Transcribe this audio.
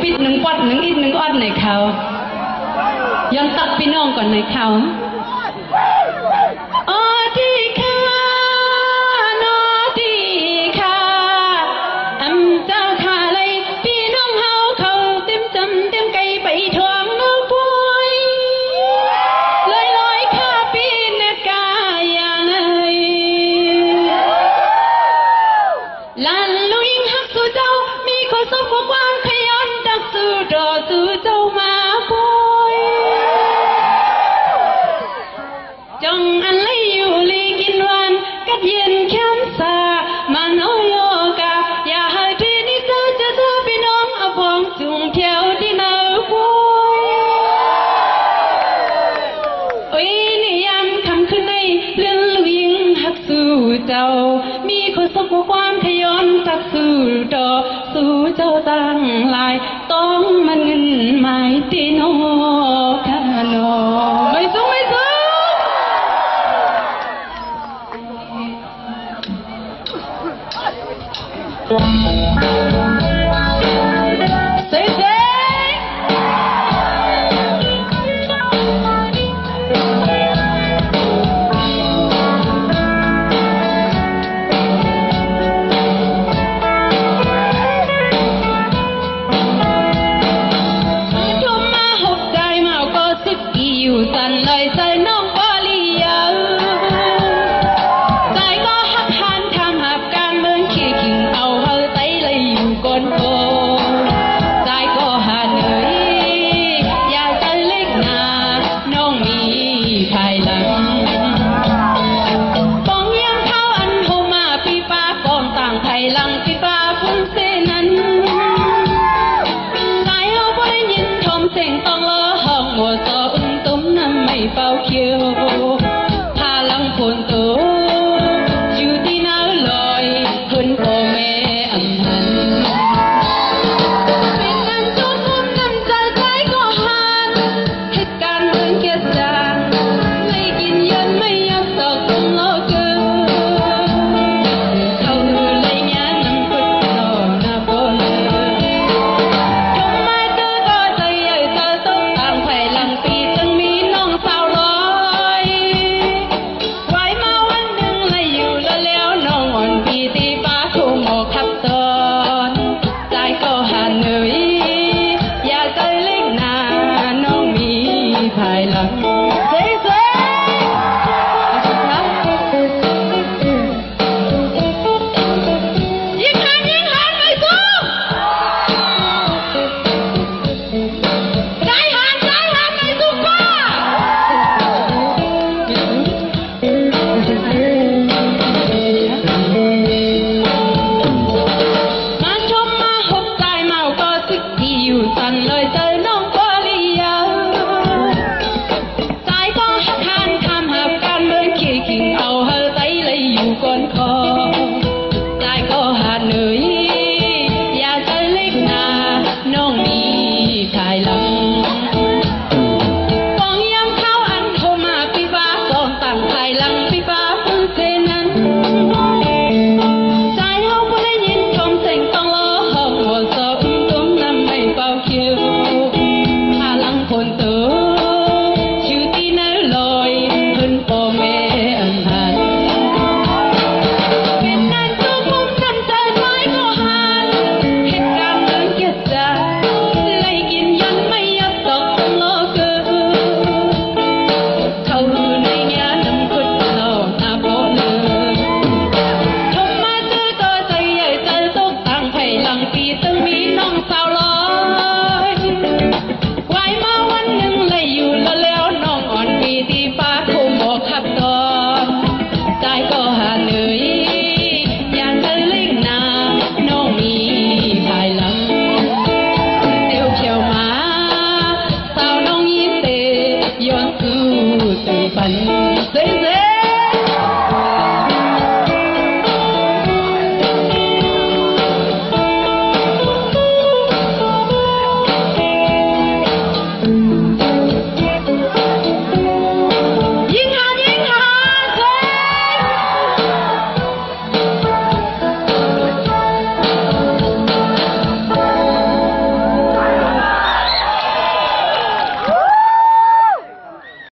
ปิดหนึ่งปอดหนึ่งอิดหนึ่งออดในเขาย้อนตักพี่น้องก่อนในเขาอ๋อที่ค่ะนอที่ค่ะอำเจ้าค่ะเลยพี่น้องเฮาเขาเต็มจำเต็มไก่ไปทวงน้องป่วยลอยค่ะพี่เนกาอย่างเอ้ยลานลุยหักสู่เจ้ามีคนสมความหวังขยันดักสู่รอสู่เจ้ามาป่วยจงอันเลยอยู่ลีกินวันกัดเย็นแค้นสามาโนโยกาอย่าให้ที่นี่เจะพี่น้องเอาพองจุงเที่ยวที่นาป่วยโอ้ยนิยามคำขึ้นในเลื่อนลุยหักสู่เจ้ามีคนสมความขยันดักสู่รอสู่เจ้าตั้งหลาย